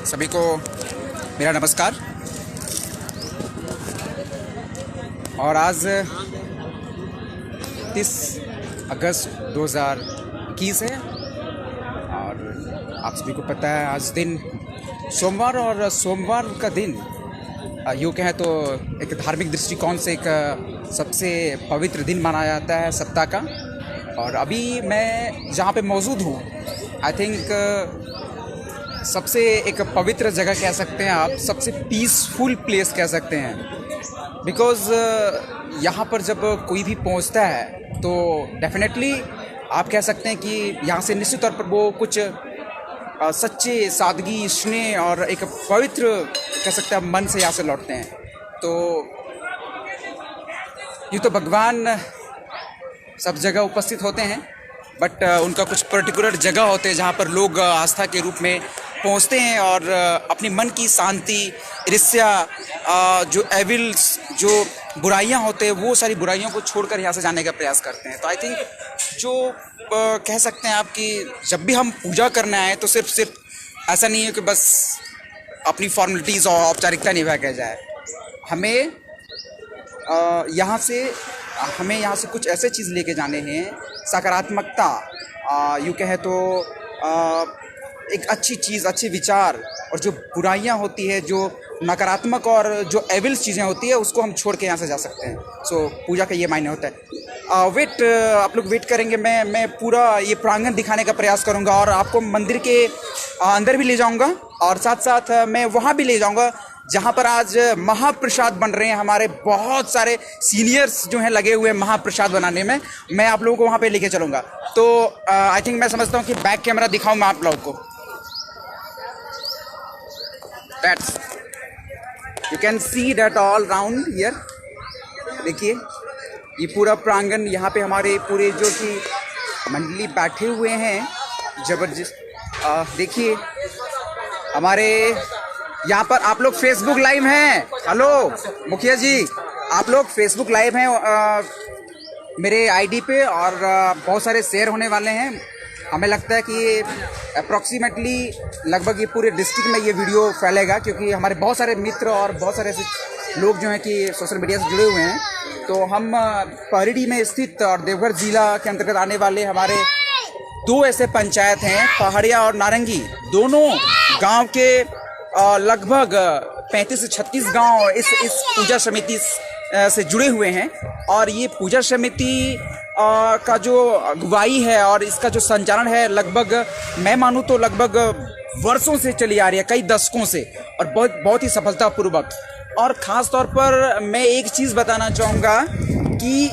सभी को मेरा नमस्कार। और आज 30 अगस्त 2021 है और आप सभी को पता है आज दिन सोमवार, और सोमवार का दिन यूँ कहें तो एक धार्मिक दृष्टिकोण से एक सबसे पवित्र दिन माना जाता है सप्ताह का। और अभी मैं जहाँ पे मौजूद हूँ, आई थिंक सबसे एक पवित्र जगह कह सकते हैं आप, सबसे पीसफुल प्लेस कह सकते हैं। बिकॉज़ यहाँ पर जब कोई भी पहुँचता है तो डेफिनेटली आप कह सकते हैं कि यहाँ से निश्चित तौर पर वो कुछ सच्चे सादगी, स्नेह और एक पवित्र कह सकते हैं मन से यहाँ से लौटते हैं। तो यूँ तो भगवान सब जगह उपस्थित होते हैं, बट उनका कुछ पर्टिकुलर जगह होते हैं जहाँ पर लोग आस्था के रूप में पहुँचते हैं और अपनी मन की शांति, ईर्ष्या, जो एविल्स, जो बुराइयाँ होते हैं, वो सारी बुराइयों को छोड़कर यहाँ से जाने का प्रयास करते हैं। तो आई थिंक जो कह सकते हैं आप कि जब भी हम पूजा करना है तो सिर्फ ऐसा नहीं है कि बस अपनी फॉर्मेलिटीज़ और औपचारिकता निभा के जाए। हमें यहाँ से कुछ ऐसे चीज़ लेके जाने हैं, सकारात्मकता, यूँ कहे तो एक अच्छी चीज़, अच्छे विचार, और जो बुराइयाँ होती है, जो नकारात्मक और जो एविल्स चीज़ें होती है, उसको हम छोड़ के यहाँ से जा सकते हैं। सो पूजा का ये मायने होता है। आप लोग वेट करेंगे, मैं पूरा ये प्रांगण दिखाने का प्रयास करूँगा और आपको मंदिर के अंदर भी ले जाऊँगा और साथ साथ मैं वहाँ भी ले जाऊँगा जहाँ पर आज महाप्रसाद बन रहे हैं। हमारे बहुत सारे सीनियर्स जो हैं लगे हुए हैं महाप्रसाद बनाने में। मैं आप लोगों को वहाँ पे लेके चलूँगा। तो आई थिंक मैं समझता हूँ कि बैक कैमरा दिखाऊँ मैं आप लोगों को। That's you can see that all round here. देखिए ये पूरा प्रांगण, यहाँ पे हमारे पूरे जो कि मंडली बैठे हुए हैं जबरदस्त। देखिए हमारे यहाँ पर आप लोग फेसबुक लाइव हैं। हेलो मुखिया जी, आप लोग फेसबुक लाइव हैं मेरे आईडी पे और बहुत सारे शेयर होने वाले हैं। हमें लगता है कि अप्रॉक्सीमेटली लगभग ये पूरे डिस्ट्रिक्ट में ये वीडियो फैलेगा, क्योंकि हमारे बहुत सारे मित्र और बहुत सारे ऐसे लोग जो हैं कि सोशल मीडिया से जुड़े हुए हैं। तो हम पहाड़ी में स्थित और देवघर जिला के अंतर्गत आने वाले हमारे दो ऐसे पंचायत हैं, पहाड़िया और नारंगी। दोनों गांव के लगभग 35 से 36 गांव इस पूजा समिति से जुड़े हुए हैं। और ये पूजा समिति का जो अगुवाई है और इसका जो संचालन है, लगभग मैं मानूँ तो लगभग वर्षों से चली आ रही है, कई दशकों से, और बहुत ही सफलतापूर्वक। और ख़ास तौर पर मैं एक चीज़ बताना चाहूँगा कि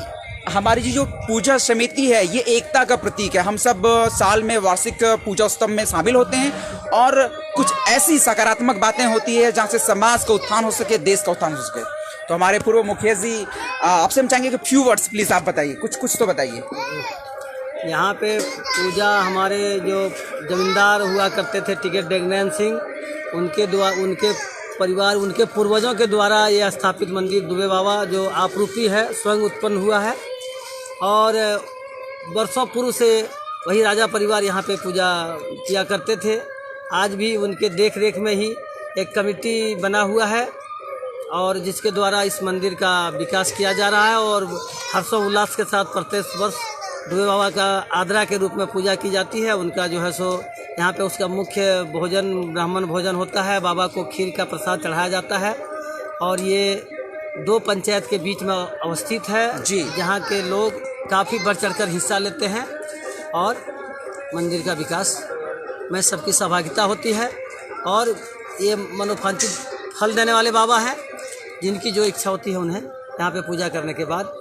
हमारी जो पूजा समिति है ये एकता का प्रतीक है। हम सब साल में वार्षिक पूजा उत्सव में शामिल होते हैं और कुछ ऐसी सकारात्मक बातें होती है जहाँ से समाज का उत्थान हो सके, देश का उत्थान हो सके। तो हमारे पूर्व मुखिया जी, आपसे हम चाहेंगे कि फ्यू वर्ड्स प्लीज़ आप बताइए, कुछ तो बताइए। यहाँ पे पूजा हमारे जो जमींदार हुआ करते थे टिकट डेगनैन सिंह, उनके परिवार, उनके पूर्वजों के द्वारा ये स्थापित मंदिर दुबे बाबा जो आपरूपी है, स्वयं उत्पन्न हुआ है। और वर्षों पूर्व से वही राजा परिवार यहाँ पे पूजा किया करते थे। आज भी उनके देख रेख में ही एक कमेटी बना हुआ है और जिसके द्वारा इस मंदिर का विकास किया जा रहा है। और हर्षोल्लास के साथ प्रत्येक वर्ष दुबे बाबा का आदरा के रूप में पूजा की जाती है। उनका जो है सो यहाँ पे उसका मुख्य भोजन, ब्राह्मण भोजन होता है। बाबा को खीर का प्रसाद चढ़ाया जाता है। और ये दो पंचायत के बीच में अवस्थित है जी, जहाँ के लोग काफ़ी बढ़ चढ़कर हिस्सा लेते हैं और मंदिर का विकास में सबकी सहभागिता होती है। और ये मनोवांछित फल देने वाले बाबा हैं, जिनकी जो इच्छा होती है उन्हें यहाँ पे पूजा करने के बाद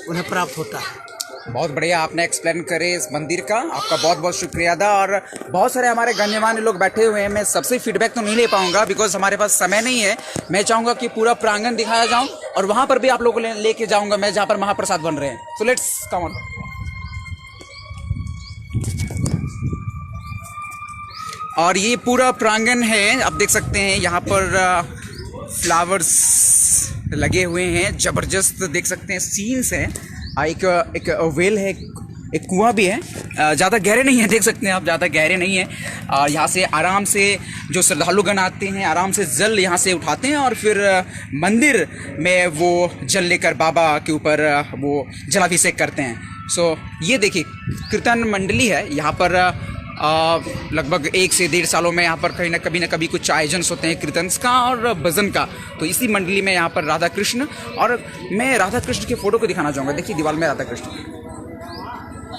उन्हें प्राप्त होता है। बहुत बढ़िया आपने एक्सप्लेन करे इस मंदिर का, आपका बहुत बहुत शुक्रिया अदा। और बहुत सारे हमारे गण्यमान्य लोग बैठे हुए हैं। मैं सबसे फीडबैक तो नहीं ले पाऊंगा बिकॉज हमारे पास समय नहीं है। मैं चाहूँगा कि पूरा प्रांगण दिखाया जाऊँ और वहाँ पर भी आप लोगों को लेके जाऊँगा मैं, जहाँ पर महाप्रसाद बन रहे हैं। So let's come on. और ये पूरा प्रांगण है, आप देख सकते हैं यहाँ पर फ्लावर्स लगे हुए हैं, ज़बरदस्त देख सकते हैं, सीन्स हैं। एक वेल है, एक कुआं भी है ज़्यादा गहरे नहीं हैं, देख सकते हैं आप, ज़्यादा गहरे नहीं हैं। यहाँ से आराम से जो श्रद्धालुगण आते हैं आराम से जल यहाँ से उठाते हैं और फिर मंदिर में वो जल लेकर बाबा के ऊपर वो जलाभिषेक करते हैं। सो ये देखिए कीर्तन मंडली है यहाँ पर। लगभग 1 से 1.5 सालों में यहाँ पर कभी ना कभी कुछ आयोजन होते हैं कीर्तन का और भजन का। तो इसी मंडली में यहाँ पर राधा कृष्ण, और मैं राधा कृष्ण के फोटो को दिखाना चाहूँगा। देखिए दीवार में राधा कृष्ण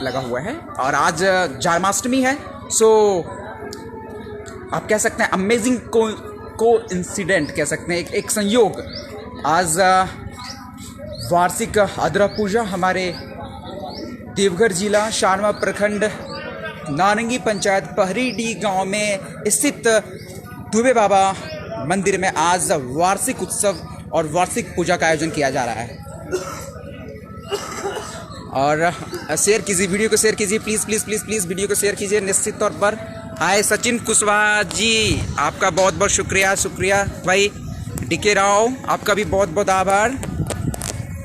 लगा हुआ है और आज जन्माष्टमी है। सो आप कह सकते हैं अमेजिंग को इंसिडेंट कह सकते हैं, एक संयोग। आज वार्षिक आद्रा पूजा हमारे देवघर जिला शारवा प्रखंड नारंगी पंचायत पहरीडी गांव में स्थित दुबे बाबा मंदिर में आज वार्षिक उत्सव और वार्षिक पूजा का आयोजन किया जा रहा है। और शेयर कीजिए, वीडियो को शेयर कीजिए, please please please please video को शेयर कीजिए निश्चित तौर पर। हाय सचिन कुशवाहा जी, आपका बहुत बहुत शुक्रिया भाई। डीके राव, आपका भी बहुत बहुत आभार।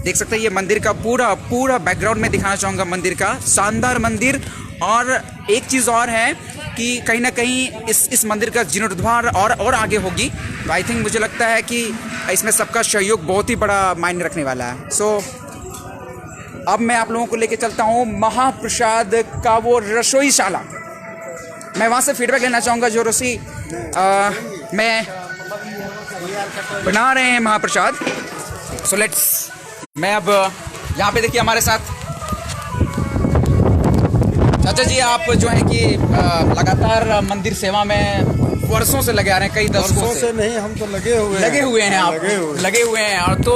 देख सकते हैं ये मंदिर का पूरा बैकग्राउंड में दिखाना चाहूँगा मंदिर का, शानदार मंदिर। और एक चीज़ और है कि कहीं ना कहीं इस मंदिर का जीर्णोद्धार और आगे होगी। तो आई थिंक मुझे लगता है कि इसमें सबका सहयोग बहुत ही बड़ा मायने रखने वाला है। सो अब मैं आप लोगों को लेके चलता हूँ महाप्रसाद का वो रसोईशाला। मैं वहाँ से फीडबैक लेना चाहूँगा जो रसोई मैं बना रहे हैं महाप्रसाद। सो लेट्स, मैं अब यहाँ पे देखिए हमारे साथ चाचा जी, आप जो है कि लगातार मंदिर सेवा में वर्षों से लगे आ रहे हैं, कई दशकों से नहीं, हम तो लगे हुए हैं आप लगे हुए हैं। और तो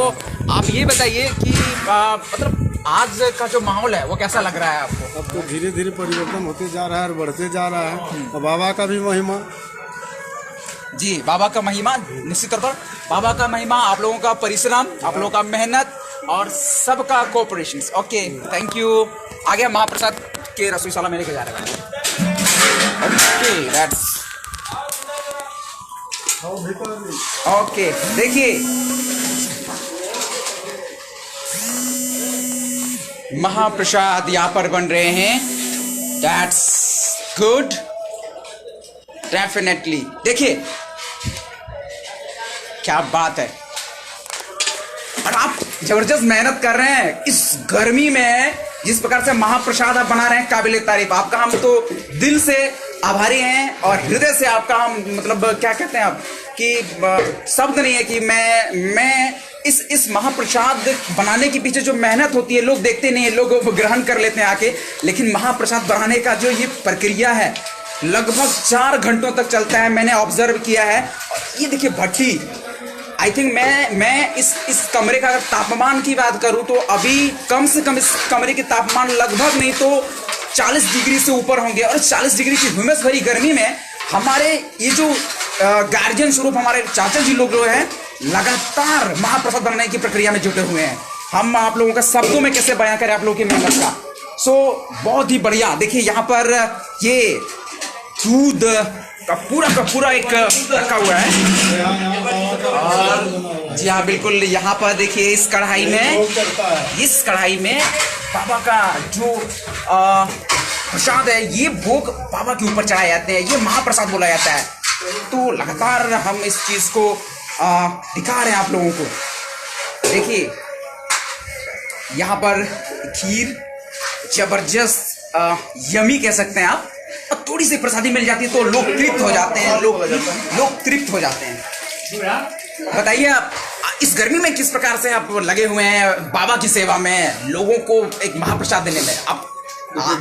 आप ये बताइए कि मतलब आज का जो माहौल है वो कैसा लग रहा है आपको? अब तो धीरे धीरे परिवर्तन होते जा रहा है और बढ़ते जा रहा है। और बाबा का भी महिमा जी, बाबा का महिमा निश्चित तौर पर, बाबा का महिमा, आप लोगों का परिश्रम, आप लोगों का मेहनत और सबका कोऑपरेशन। Okay, thank you. आगे महाप्रसाद के रसोईशाला में लेके जा रहे हैं। Okay, that's okay. देखिए महाप्रसाद यहाँ पर बन रहे हैं। That's good, definitely. देखिए क्या बात है, और आप जबरदस्त मेहनत कर रहे हैं इस गर्मी में। जिस प्रकार से महाप्रसाद आप बना रहे हैं, काबिले तारीफ। आपका हम तो दिल से आभारी हैं और हृदय से आपका हम, मतलब क्या कहते हैं आप कि शब्द नहीं है कि मैं इस महाप्रसाद बनाने के पीछे जो मेहनत होती है लोग देखते नहीं है, लोग ग्रहण कर लेते हैं आके। लेकिन महाप्रसाद बनाने का जो ये प्रक्रिया है लगभग 4 घंटों तक चलता है, मैंने ऑब्जर्व किया है। और ये देखिए भट्टी, आई थिंक मैं इस कमरे का अगर तापमान की बात करूं तो अभी कम से कम इस कमरे के तापमान लगभग नहीं तो 40 डिग्री से ऊपर होंगे। और 40 डिग्री की ह्यूमस भरी गर्मी में हमारे ये जो गार्जियन स्वरूप हमारे चाचा जी लोग जो हैं लगातार महाप्रसाद बनाने की प्रक्रिया में जुटे हुए हैं। हम आप लोगों का शब्दों में कैसे बयां करें आप लोगों की मेहनत का। सो बहुत ही बढ़िया। देखिए यहाँ पर ये दूध का पूरा एक रखा हुआ है। और जी हाँ बिल्कुल, यहाँ पर देखिए इस कढ़ाई में बाबा का जो प्रसाद है, ये भोग बाबा के ऊपर चढ़ाए जाते हैं, ये महाप्रसाद बोला जाता है। तो लगातार हम इस चीज को दिखा रहे हैं आप लोगों को। देखिए यहाँ पर खीर जबरदस्त यमी कह सकते हैं आप, और थोड़ी सी प्रसादी मिल जाती है तो लोग तृप्त हो जाते हैं, लोग तृप्त हो जाते हैं। बताइए आप इस गर्मी में किस प्रकार से आप लगे हुए हैं बाबा की सेवा में, लोगों को एक महाप्रसाद देने में? आप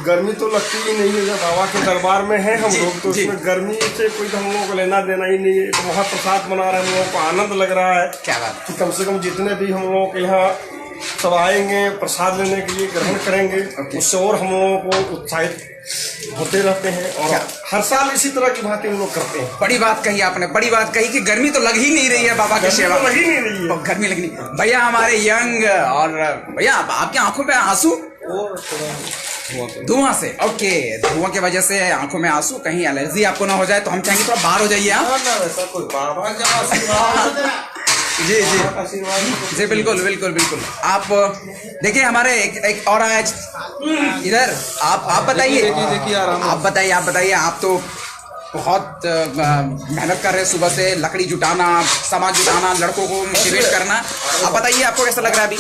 गर्मी तो लगती ही नहीं है, जब बाबा के दरबार में है हम लोग तो इसमें गर्मी से कोई तो हम लोगों को लेना देना ही नहीं है। तो महाप्रसाद बना रहे हैं, हम लोगों को आनंद लग रहा है। क्या बात कि कम से कम जितने भी हम लोगों के यहाँ सब आएंगे प्रसाद लेने के लिए, ग्रहण करेंगे, उससे और हम लोगों को उत्साहित होते रहते हैं। और हर साल इसी तरह की बातें हम लोग करते हैं। बड़ी बात कही आपने, बड़ी बात कही कि गर्मी तो लग ही नहीं रही है बाबा की सेवा, लग ही नहीं रही है, गर्मी लगनी। भैया हमारे यंग, और भैया आपकी आंखों पे आंसू धुआं से, ओके, धुआं की वजह से आंखों में आंसू, कहीं एलर्जी आपको ना हो जाए तो हम चाहेंगे थोड़ा बाहर हो जाइए आप। जी जी आशीर्वाद जी बिल्कुल बिल्कुल बिल्कुल। आप देखिए हमारे एक और आया इधर। आप बताइए, आप बताइए आप तो बहुत मेहनत कर रहे हैं सुबह से, लकड़ी जुटाना, सामान जुटाना, लड़कों को मोटिवेट करना। आप बताइए आपको कैसा लग रहा है अभी?